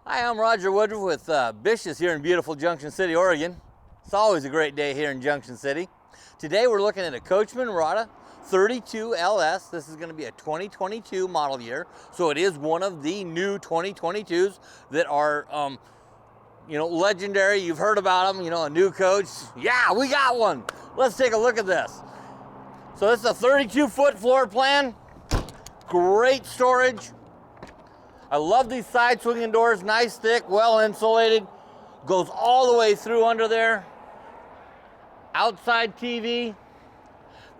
Hi, I'm RWoodruff with BISH'S here in beautiful Junction City, Oregon. It's always a great day here in Junction City. Today we're looking at a Coachmen Mirada 32 LS. This is going to be a 2022 model year, so it is one of the new 2022s that are, legendary. You've heard about them, a new coach. Yeah, we got one. Let's take a look at this. So this is a 32-foot floor plan. Great storage. I love these side swinging doors, nice, thick, well insulated. Goes all the way through under there. Outside TV.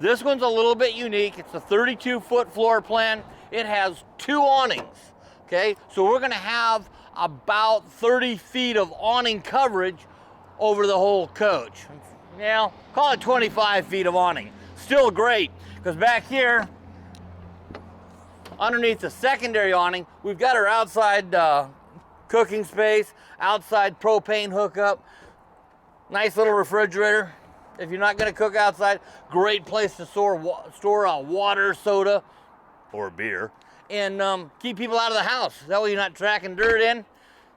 This one's a little bit unique. It's a 32-foot floor plan. It has two awnings, okay? So we're gonna have about 30 feet of awning coverage over the whole coach. Now, call it 25 feet of awning. Still great, because back here, underneath the secondary awning, we've got our outside cooking space, outside propane hookup, nice little refrigerator. If you're not going to cook outside, great place to store water, soda, or beer, and keep people out of the house. That way you're not tracking dirt in.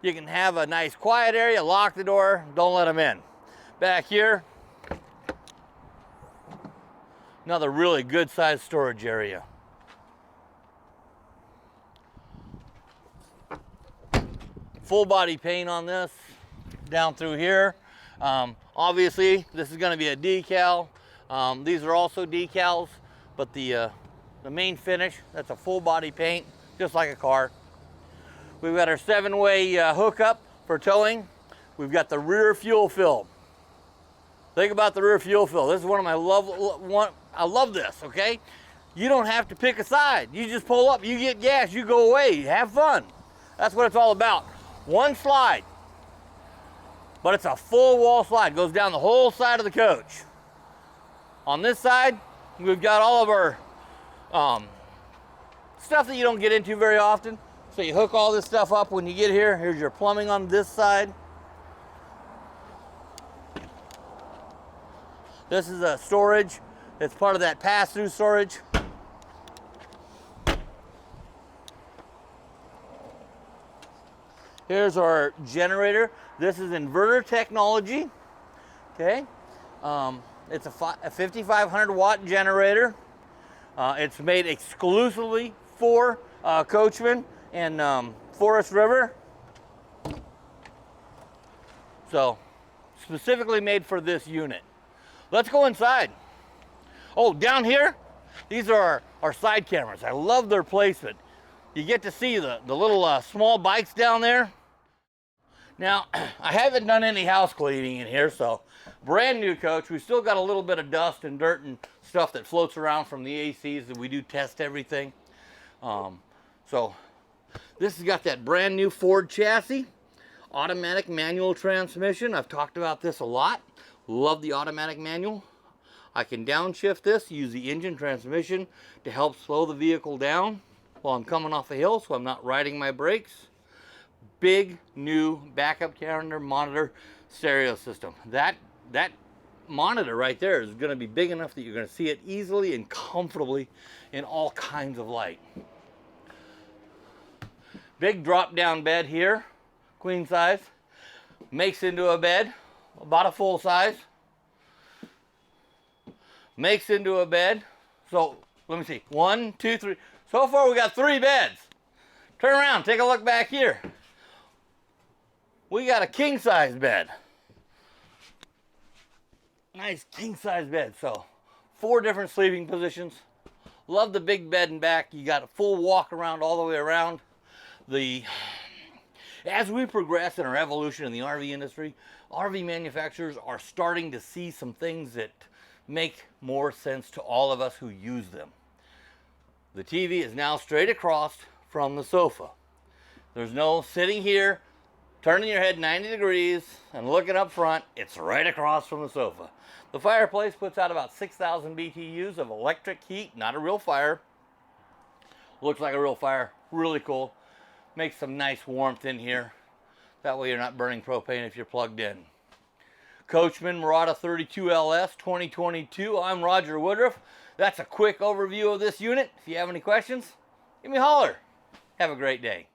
You can have a nice quiet area, lock the door, don't let them in. Back here, another really good sized storage area. Full body paint on this down through here. Obviously this is going to be a decal. These are also decals, but the main finish, that's a full body paint, just like a car. We've got our 7-way hookup for towing. We've got the rear fuel fill. Think about the rear fuel fill. This is one of my I love this, okay? You don't have to pick a side. You just pull up, you get gas, you go away, have fun. That's what it's all about. One slide, but it's a full wall slide. Goes down the whole side of the coach. On this side, we've got all of our stuff that you don't get into very often. So you hook all this stuff up when you get here. Here's your plumbing on this side. This is a storage. It's part of that pass-through storage. Here's our generator. This is inverter technology, okay? It's a 5,500 watt generator. It's made exclusively for Coachmen and Forest River. So, specifically made for this unit. Let's go inside. Oh, down here, these are our side cameras. I love their placement. You get to see the little small bikes down there. Now, I haven't done any house cleaning in here, so brand new coach. We've still got a little bit of dust and dirt and stuff that floats around from the ACs, and we do test everything. So this has got that brand new Ford chassis, automatic manual transmission. I've talked about this a lot. Love the automatic manual. I can downshift this, use the engine transmission to help slow the vehicle down while I'm coming off a hill, so I'm not riding my brakes. Big new backup camera monitor stereo system. That monitor right there is going to be big enough that you're going to see it easily and comfortably in all kinds of light. Big drop down bed here, queen size. Makes into a bed, about a full size. Makes into a bed. So let me see, 1, 2, 3. So far we got 3 beds. Turn around, take a look back here. We got a king size bed. Nice king size bed. So 4 different sleeping positions. Love the big bed in back. You got a full walk around all the way around. As we progress in our evolution in the RV industry, RV manufacturers are starting to see some things that make more sense to all of us who use them. The TV is now straight across from the sofa. There's no sitting here, turning your head 90 degrees and looking up front. It's right across from the sofa. The Fireplace puts out about 6,000 BTUs of electric heat, not a real fire. Looks like a real fire, really cool. Makes some nice warmth in here. That way you're not burning propane if you're plugged in. Coachmen Mirada 32 LS 2022. I'm RWoodruff. That's a quick overview of this unit. If you have any questions, give me a holler. Have a great day.